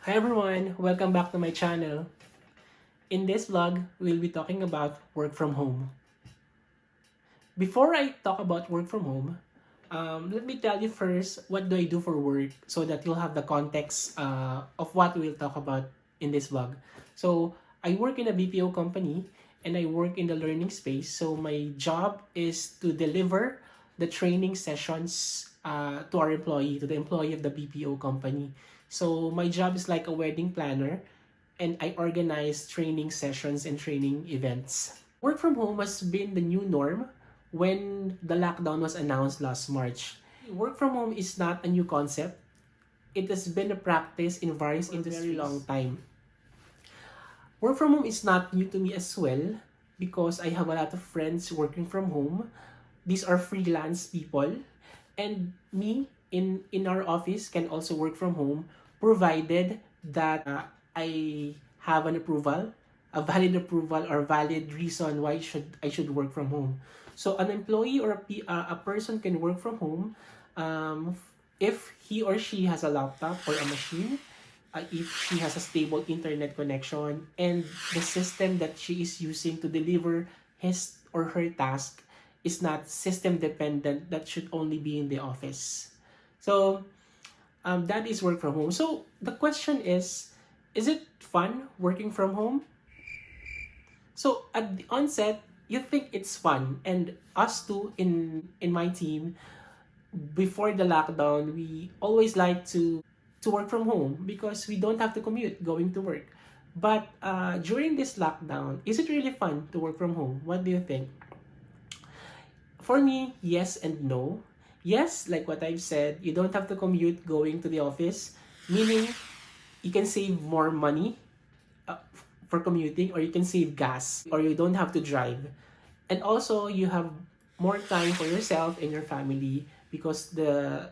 Hi everyone, welcome back to my channel. In this vlog, we'll be talking about work from home. Before I talk about work from home, let me tell you first what do I do for work so that you'll have the context of what we'll talk about in this vlog. So I work in a BPO company and I work in the learning space. So my job is to deliver the training sessions to our employee, to the employee of the BPO company. So my job is like a wedding planner and I organize training sessions and training events. Work from home has been the new norm when the lockdown was announced last March. Work from home is not a new concept. It has been a practice in various industries for a very long time. Work from home is not new to me as well because I have a lot of friends working from home. These are freelance people and me in our office can also work from home provided that I have an approval, a valid approval or valid reason why I should work from home. So an employee or a person can work from home um, if he or she has a laptop or a machine, if she has a stable internet connection, and the system that she is using to deliver his or her task is not system dependent, that should only be in the office. So that is work from home. So the question is it fun working from home? So at the onset, you think it's fun, and us too in my team before the lockdown, we always like to work from home because we don't have to commute going to work. But during this lockdown, is it really fun to work from home? What do you think? For me, yes and no. Yes, like what I've said, you don't have to commute going to the office, meaning you can save more money uh, for commuting, or you can save gas, or you don't have to drive. And also, you have more time for yourself and your family because the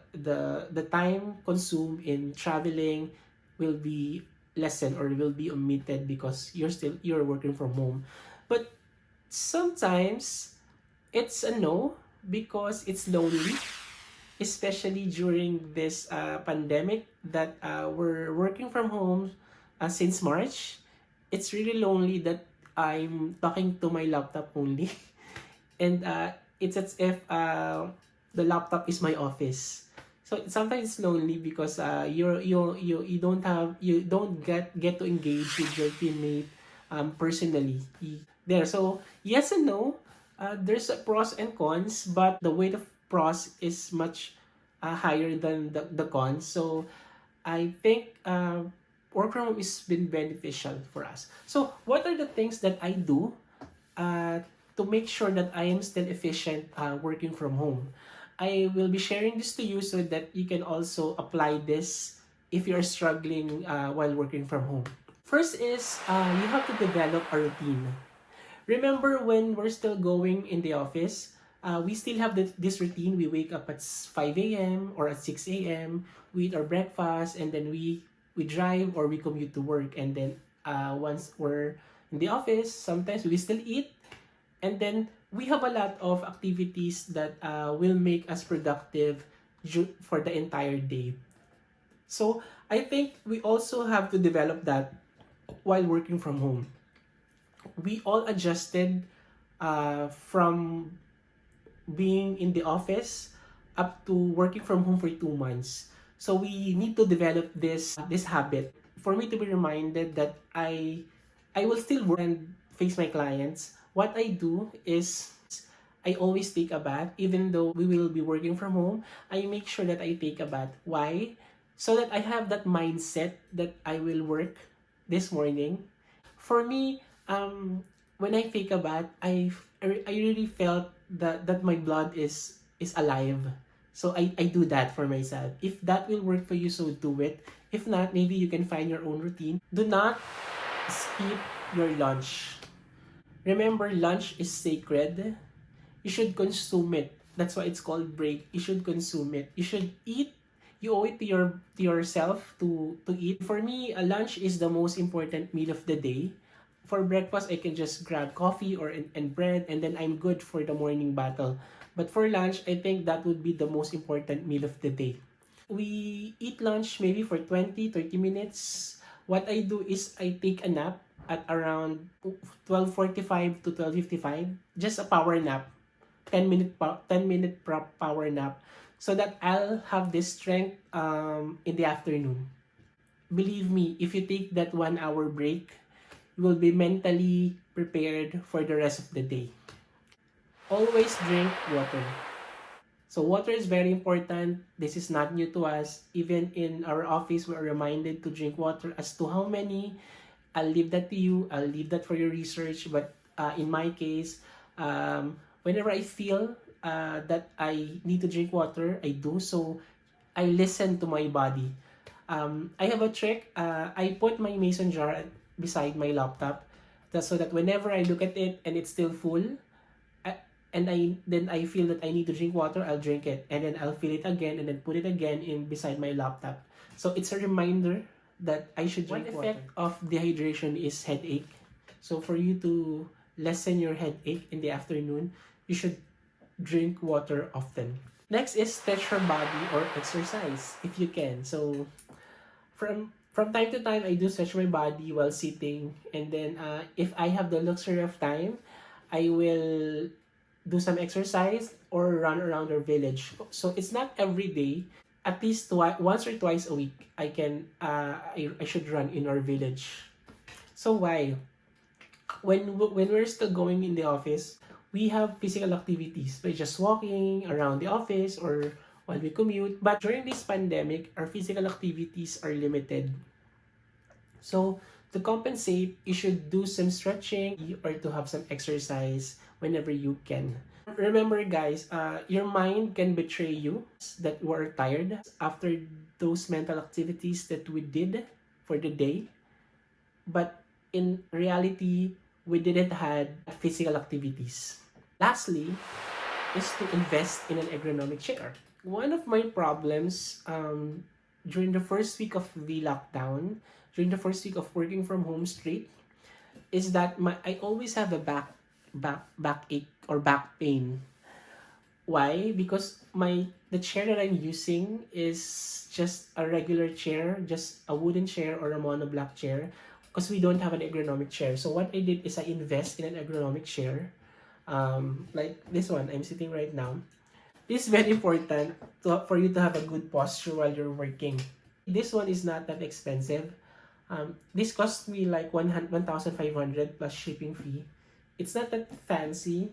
time consumed in traveling will be lessened or will be omitted because you're working from home. But sometimes it's a no because it's lonely, especially during this pandemic that we're working from home since March. It's really lonely that I'm talking to my laptop only, and it's as if the laptop is my office. So sometimes it's lonely because you don't get to engage with your teammate personally there. So yes and no. There's a pros and cons, but the weight of pros is much higher than the cons. So I think work from home has been beneficial for us. So what are the things that I do uh, to make sure that I am still efficient working from home? I will be sharing this to you so that you can also apply this if you're struggling while working from home. First is you have to develop a routine. Remember when we're still going in the office, we still have this routine. We wake up at 5 a.m. or at 6 a.m. We eat our breakfast and then we drive or we commute to work. And then once we're in the office, sometimes we still eat. And then we have a lot of activities that will make us productive for the entire day. So I think we also have to develop that while working from home. We all adjusted from being in the office up to working from home for 2 months. So we need to develop this habit for me to be reminded that I will still work and face my clients. What I do is I always take a bath even though we will be working from home. I make sure that I take a bath. Why? So that I have that mindset that I will work this morning. For me, when I take a bath, I really felt that my blood is alive. So I do that for myself. If that will work for you, so do it. If not, maybe you can find your own routine. Do not skip your lunch. Remember, lunch is sacred. You should consume it. That's why it's called break. You should consume it. You should eat. You owe it to yourself to eat. For me, a lunch is the most important meal of the day. For breakfast, I can just grab coffee and bread, and then I'm good for the morning battle. But for lunch, I think that would be the most important meal of the day. We eat lunch maybe for 20, 30 minutes. What I do is I take a nap at around 12:45 to 12:55, just a power nap, 10-minute power nap, so that I'll have this strength in the afternoon. Believe me, if you take that 1 hour break, you will be mentally prepared for the rest of the day. Always drink water. So water is very important. This is not new to us. Even in our office, we are reminded to drink water. As to how many, I'll leave that to you. I'll leave that for your research. But in my case, whenever I feel that I need to drink water, I do. So I listen to my body. I have a trick. I put my mason jar beside my laptop, so that whenever I look at it and it's still full, then I feel that I need to drink water, I'll drink it, and then I'll fill it again and then put it again in beside my laptop. So it's a reminder that I should drink water. One effect of dehydration is headache. So for you to lessen your headache in the afternoon, you should drink water often. Next is stretch your body or exercise if you can. So from time to time, I do stretch my body while sitting, and then if I have the luxury of time, I will do some exercise or run around our village. So it's not every day. At least once or twice a week, I should run in our village. So why? When we're still going in the office, we have physical activities by just walking around the office or while we commute. But during this pandemic, our physical activities are limited. So to compensate, you should do some stretching or to have some exercise whenever you can. Remember guys, your mind can betray you that you are tired after those mental activities that we did for the day. But in reality, we didn't have physical activities. Lastly, is to invest in an ergonomic chair. One of my problems during the first week of the lockdown, during the first week of working from home straight, is that I always have a backache or back pain. Why? Because the chair that I'm using is just a regular chair, just a wooden chair or a monoblock chair, because we don't have an ergonomic chair. So what I did is I invest in an ergonomic chair, like this one I'm sitting right now. This is very important for you to have a good posture while you're working. This one is not that expensive. This cost me like 1,500 plus shipping fee. It's not that fancy,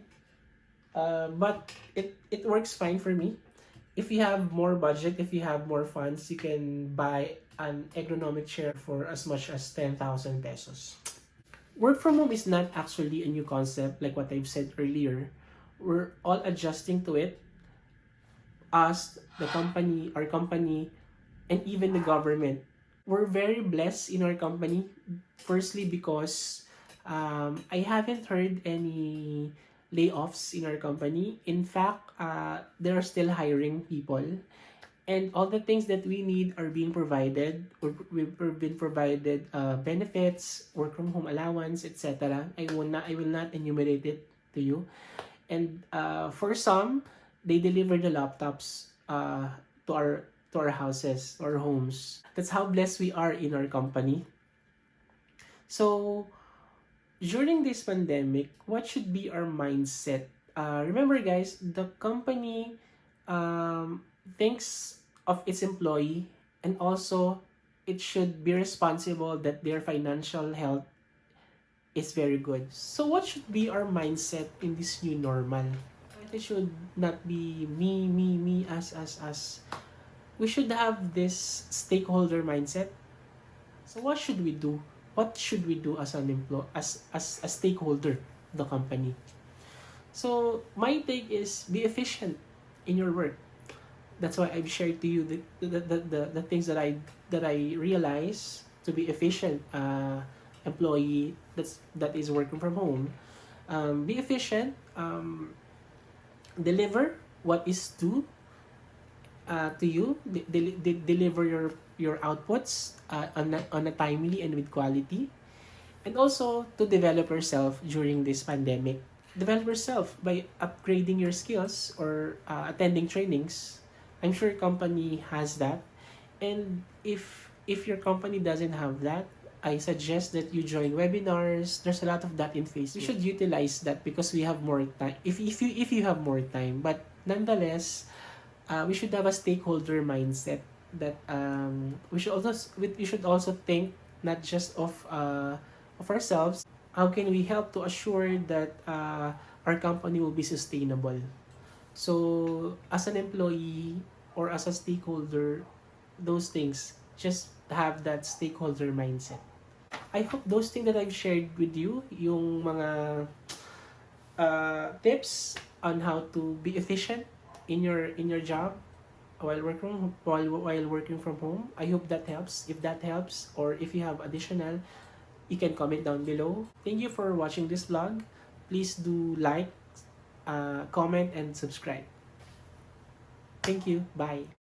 but it works fine for me. If you have more budget, if you have more funds, you can buy an ergonomic chair for as much as 10,000 pesos. Work from home is not actually a new concept like what I've said earlier. We're all adjusting to it. Us, the company, our company, and even the government. We're very blessed in our company. Firstly, because I haven't heard any layoffs in our company. In fact, they are still hiring people. And all the things that we need are being provided. We've been provided benefits, work from home allowance, etc. I will not enumerate it to you. And for some, they deliver the laptops to our houses, our homes. That's how blessed we are in our company. So during this pandemic, what should be our mindset? Remember guys, the company thinks of its employee, and also it should be responsible that their financial health is very good. So what should be our mindset in this new normal? It should not be me, us. We should have this stakeholder mindset. So what should we do? What should we do as an as a stakeholder of the company? So my take is be efficient in your work. That's why I've shared to you the things that I realize to be efficient employee that is working from home. Be efficient. Deliver what is due to you. Deliver your outputs on a timely and with quality. And also to develop yourself during this pandemic. Develop yourself by upgrading your skills or attending trainings. I'm sure your company has that. And if your company doesn't have that, I suggest that you join webinars. There's a lot of that in Facebook. You should utilize that because we have more time. If you have more time, but nonetheless, we should have a stakeholder mindset that we should also think not just of ourselves. How can we help to assure that our company will be sustainable? So as an employee or as a stakeholder, those things, just have that stakeholder mindset. I hope those things that I've shared with you, yung mga tips on how to be efficient in your job while working from home. I hope that helps. If that helps, or if you have additional, you can comment down below. Thank you for watching this vlog. Please do like, comment, and subscribe. Thank you. Bye.